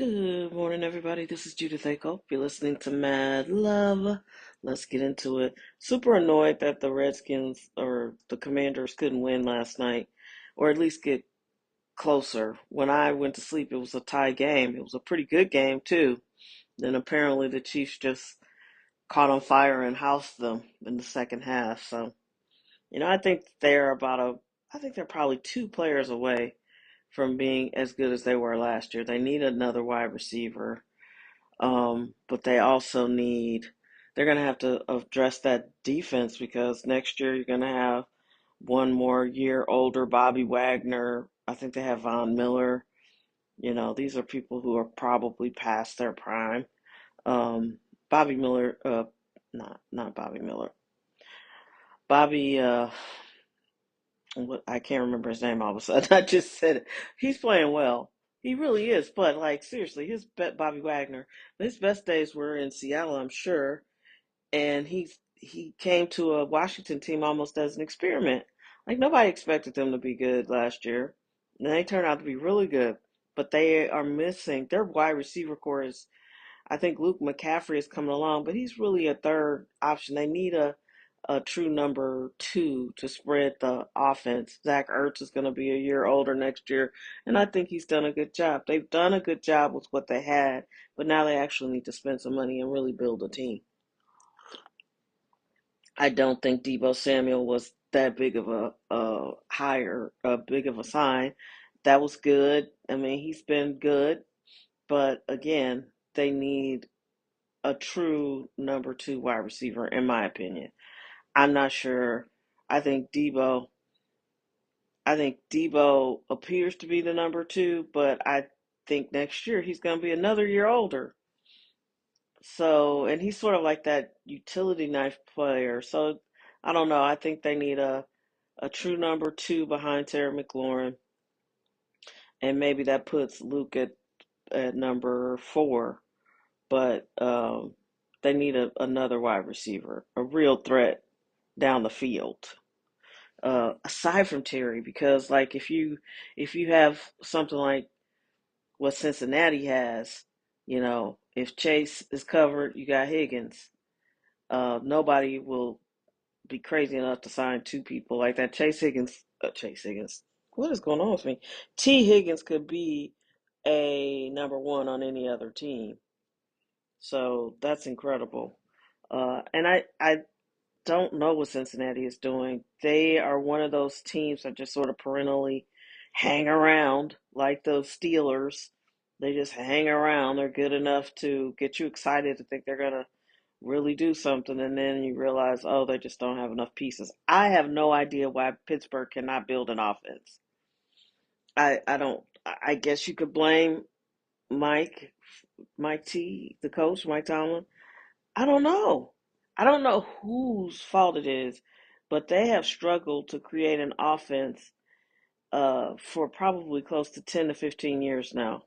Good morning, everybody. This is Judith Acuff. You're listening to Mad Love. Let's get into it. Super annoyed that the Redskins or the Commanders couldn't win last night, or at least get closer. When I went to sleep, it was a tie game. It was a pretty good game, too. Then apparently the Chiefs just caught on fire and housed them in the second half. So, I think I think they're probably two players away from being as good as they were last year. They need another wide receiver. But they also they're going to have to address that defense because next year you're going to have one more year older Bobby Wagner. I think they have Von Miller. These are people who are probably past their prime. Um, Bobby Miller, not Bobby Miller. Bobby, I can't remember his name all of a sudden. I just said it. He's playing well. He really is. But like seriously, Bobby Wagner. His best days were in Seattle, I'm sure, and he came to a Washington team almost as an experiment. Like nobody expected them to be good last year, and they turned out to be really good. But they are missing their wide receiver core is. I think Luke McCaffrey is coming along, but he's really a third option. They need a true number two to spread the offense. Zach Ertz is going to be a year older next year, and I think he's done a good job. They've done a good job with what they had, but now they actually need to spend some money and really build a team. I don't think Debo Samuel was that big of a big of a sign. That was good. I mean, he's been good, but again, they need a true number two wide receiver, in my opinion. I'm not sure. I think Debo, I think Debo appears to be the number two, but I think next year he's going to be another year older. So, and he's sort of like that utility knife player. So, I don't know. I think they need a true number two behind Terry McLaurin, and maybe that puts Luke at number four. But they need another wide receiver, a real threat down the field. Aside from Terry, because like if you have something like what Cincinnati has, if Chase is covered, you got Higgins. Nobody will be crazy enough to sign two people like that. Chase Higgins. What is going on with me? T. Higgins could be a number one on any other team. So that's incredible. And I don't know what Cincinnati is doing. They are one of those teams that just sort of perennially hang around like those Steelers. They just hang around. They're good enough to get you excited to think they're going to really do something, and then you realize, oh, they just don't have enough pieces. I have no idea why Pittsburgh cannot build an offense. I don't. I guess you could blame Mike, Mike T, the coach, Mike Tomlin. I don't know. I don't know whose fault it is, but they have struggled to create an offense for probably close to 10 to 15 years now.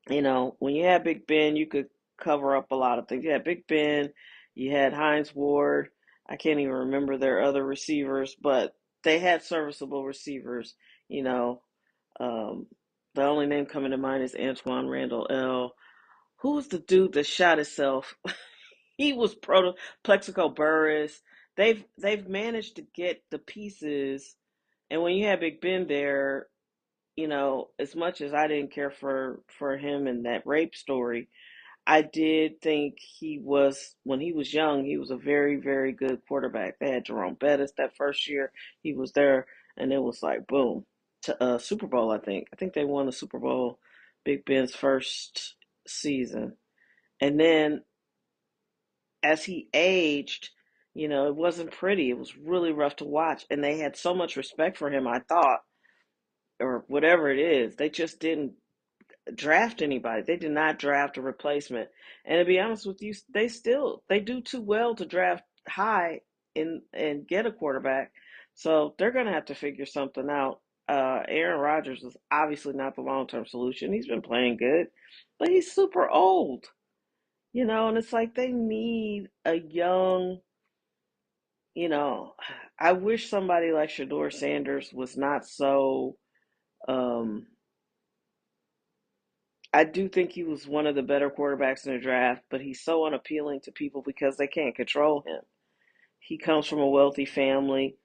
When you had Big Ben, you could cover up a lot of things. You had Big Ben, you had Hines Ward. I can't even remember their other receivers, but they had serviceable receivers. You know, um, the only name coming to mind is Antoine Randall L. Who was the dude that shot himself? He was Plexico Burris. They've managed to get the pieces, and when you have Big Ben there, as much as I didn't care for him and that rape story, I did think when he was young, he was a very, very good quarterback. They had Jerome Bettis that first year he was there, and it was like boom, to Super Bowl. I think they won the Super Bowl, Big Ben's first season, and then as he aged, it wasn't pretty. It was really rough to watch, and they had so much respect for him. I thought, or whatever it is, they just didn't draft anybody. They did not draft a replacement. And to be honest with you, they do too well to draft high and get a quarterback. So they're gonna have to figure something out. Aaron Rodgers is obviously not the long term solution. He's been playing good, but he's super old. And it's like they need a young, you know, I wish somebody like Shador Sanders was not so um I do think he was one of the better quarterbacks in the draft, but he's so unappealing to people because they can't control him. He comes from a wealthy family.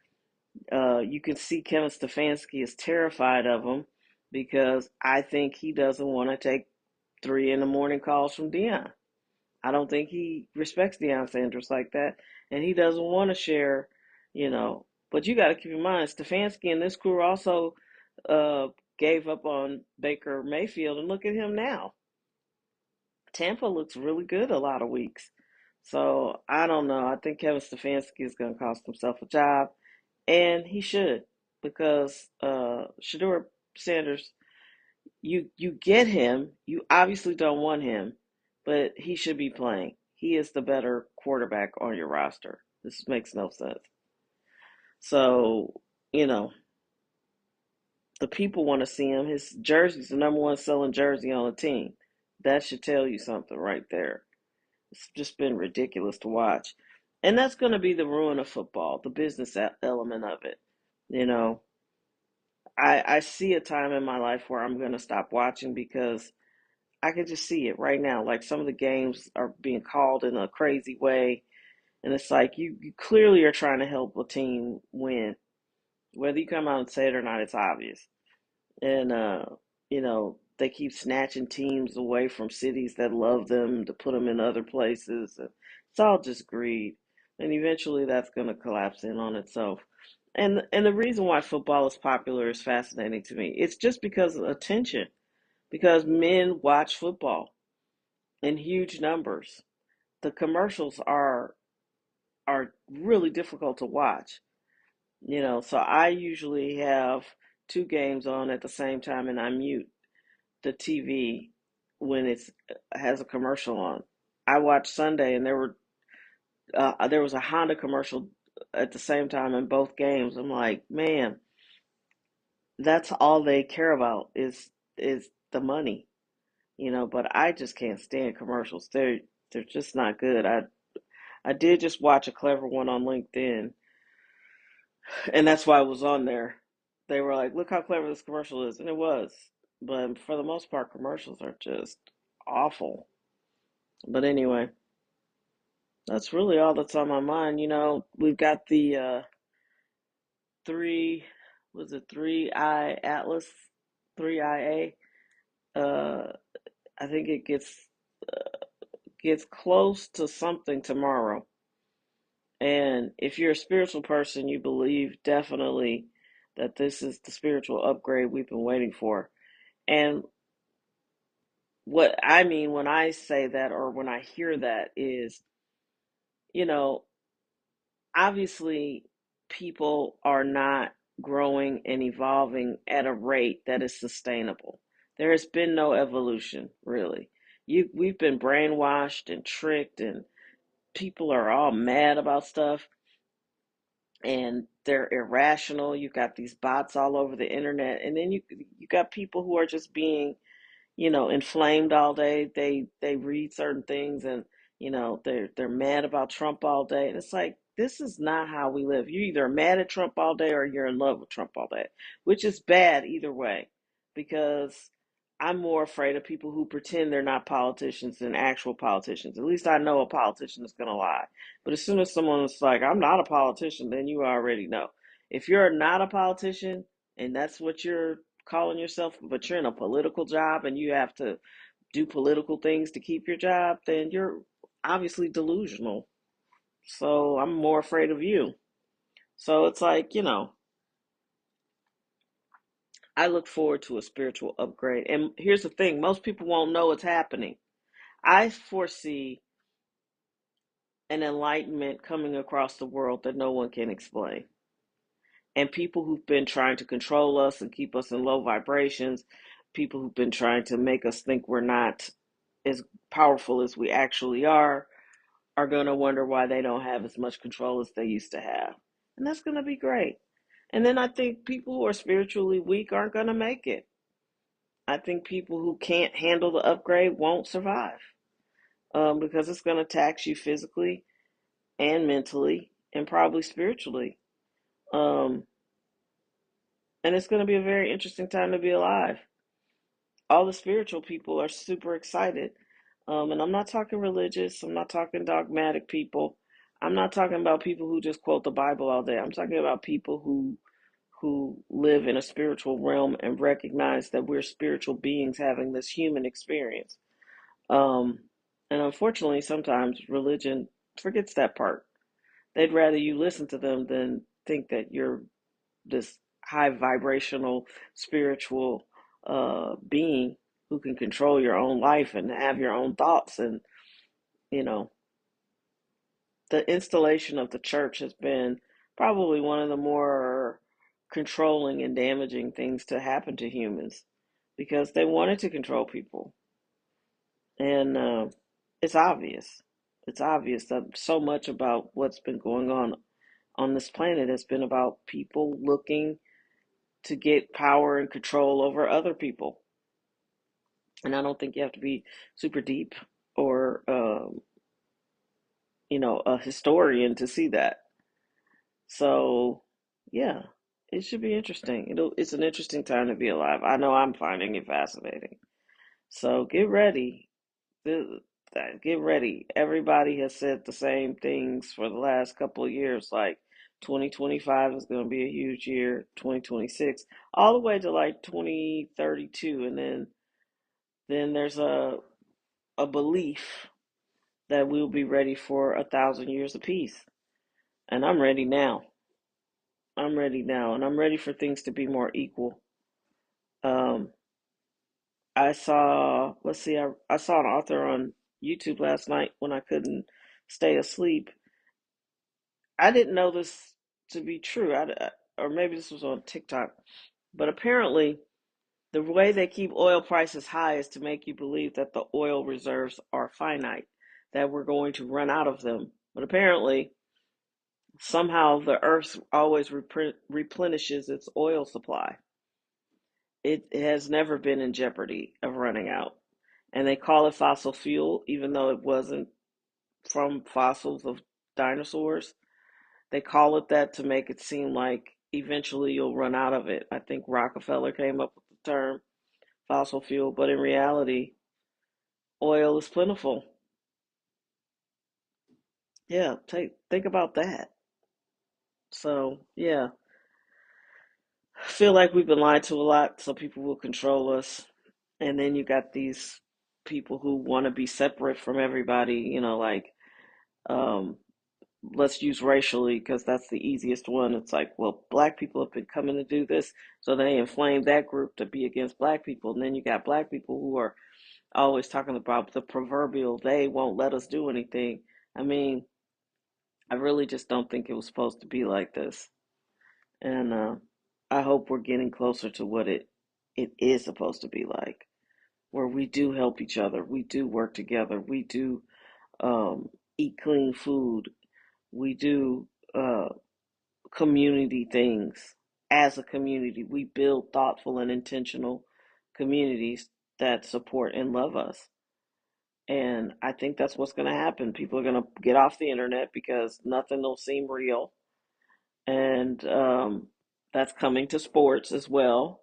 You can see Kevin Stefanski is terrified of him because I think he doesn't want to take 3 in the morning calls from Dion. I don't think he respects Deion Sanders like that, and he doesn't want to share, you know. But you got to keep in mind, Stefanski and this crew also uh, gave up on Baker Mayfield, and look at him now. Tampa looks really good a lot of weeks. So I don't know. I think Kevin Stefanski is going to cost himself a job, and he should because Shador Sanders, you get him. You obviously don't want him, but he should be playing. He is the better quarterback on your roster. This makes no sense. So you know the people want to see him. His jersey's the number one selling jersey on the team. That should tell you something right there. It's just been ridiculous to watch. And that's going to be the ruin of football, the business element of it. You know, I see a time in my life where I'm going to stop watching because I can just see it right now. Like some of the games are being called in a crazy way. And it's like you clearly are trying to help a team win. Whether you come out and say it or not, it's obvious. And they keep snatching teams away from cities that love them to put them in other places. And it's all just greed, and eventually that's going to collapse in on itself. And the reason why football is popular is fascinating to me. It's just because of attention, because men watch football in huge numbers. The commercials are really difficult to watch. So I usually have two games on at the same time, and I mute the TV when it's has a commercial on. I watched Sunday, and there was a Honda commercial at the same time in both games. I'm like, man, that's all they care about is the money, But I just can't stand commercials. They're just not good. I did just watch a clever one on LinkedIn, and that's why I was on there. They were like, look how clever this commercial is, and it was. But for the most part, commercials are just awful. But anyway, that's really all that's on my mind. We've got the three, was it 3i Atlas, 3IA? Uh, I think it gets close to something tomorrow. And if you're a spiritual person, you believe definitely that this is the spiritual upgrade we've been waiting for. And what I mean when I say that or when I hear that is, you know, obviously people are not growing and evolving at a rate that is sustainable. There has been no evolution, really. We've been brainwashed and tricked, and people are all mad about stuff, and they're irrational. You've got these bots all over the internet, and then you got people who are just being inflamed all day. They read certain things, and they're mad about Trump all day. And it's like, this is not how we live. You're either mad at Trump all day or you're in love with Trump all day, which is bad either way, because I'm more afraid of people who pretend they're not politicians than actual politicians. At least I know a politician is going to lie. But as soon as someone's like, I'm not a politician, then you already know. If you're not a politician and that's what you're calling yourself, but you're in a political job and you have to do political things to keep your job, then you're obviously delusional. So I'm more afraid of you. So it's like, I look forward to a spiritual upgrade. And here's the thing, most people won't know it's happening. I foresee an enlightenment coming across the world that no one can explain. And people who've been trying to control us and keep us in low vibrations, people who've been trying to make us think we're not as powerful as we actually are going to wonder why they don't have as much control as they used to have. And that's going to be great. And then I think people who are spiritually weak aren't going to make it. I think people who can't handle the upgrade won't survive, because it's going to tax you physically and mentally and probably spiritually. Um, and it's going to be a very interesting time to be alive. all the spiritual people are super excited. And I'm not talking religious, I'm not talking dogmatic people. I'm not talking about people who just quote the Bible all day. I'm talking about people who live in a spiritual realm and recognize that we're spiritual beings having this human experience. Um, and unfortunately, sometimes religion forgets that part. They'd rather you listen to them than think that you're this high vibrational spiritual being who can control your own life and have your own thoughts. And you know, the installation of the church has been probably one of the more controlling and damaging things to happen to humans because they wanted to control people. And it's obvious. It's obvious that so much about what's been going on this planet has been about people looking to get power and control over other people. And I don't think you have to be super deep or, a historian to see that. So, yeah, it should be interesting. It's an interesting time to be alive. I know I'm finding it fascinating. So get ready. Th- Get ready. Everybody has said the same things for the last couple of years. Like 2025 is going to be a huge year, 2026, all the way to like 2032. And then there's a belief that we'll be ready for 1,000 years of peace. And I'm ready now. I'm ready now. And I'm ready for things to be more equal. Um, I saw, let's see, I saw an author on YouTube last night when I couldn't stay asleep. I didn't know this to be true, or maybe this was on TikTok, but apparently the way they keep oil prices high is to make you believe that the oil reserves are finite, that we're going to run out of them. But apparently, somehow the earth always replenishes its oil supply. It has never been in jeopardy of running out. And they call it fossil fuel, even though it wasn't from fossils of dinosaurs. They call it that to make it seem like eventually you'll run out of it. I think Rockefeller came up with the term fossil fuel, but in reality, oil is plentiful. Yeah, think about that. So, yeah, I feel like we've been lied to a lot, so people will control us. And then you got these people who want to be separate from everybody, like um, let's use racially because that's the easiest one. It's like, well, black people have been coming to do this, so they inflame that group to be against black people. And then you got black people who are always talking about the proverbial they won't let us do anything. I mean, I really just don't think it was supposed to be like this. And I hope we're getting closer to what it is supposed to be like, where we do help each other, we do work together, we do um, eat clean food, we do community things. As a community, we build thoughtful and intentional communities that support and love us. And I think that's what's going to happen. People are going to get off the internet because nothing will seem real. And that's coming to sports as well.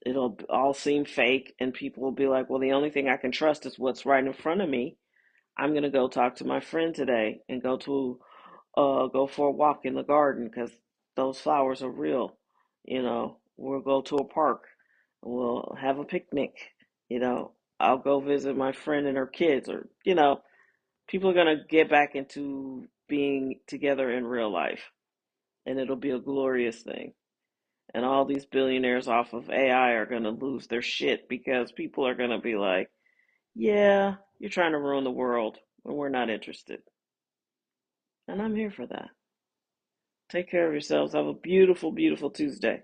It'll all seem fake, and people will be like, well, the only thing I can trust is what's right in front of me. I'm going to go talk to my friend today and go for a walk in the garden because those flowers are real. We'll go to a park. We'll have a picnic. I'll go visit my friend and her kids, or people are gonna get back into being together in real life, and it'll be a glorious thing. And all these billionaires off of AI are gonna lose their shit because people are gonna be like, "Yeah, you're trying to ruin the world, and we're not interested." And I'm here for that. Take care of yourselves. Have a beautiful, beautiful Tuesday.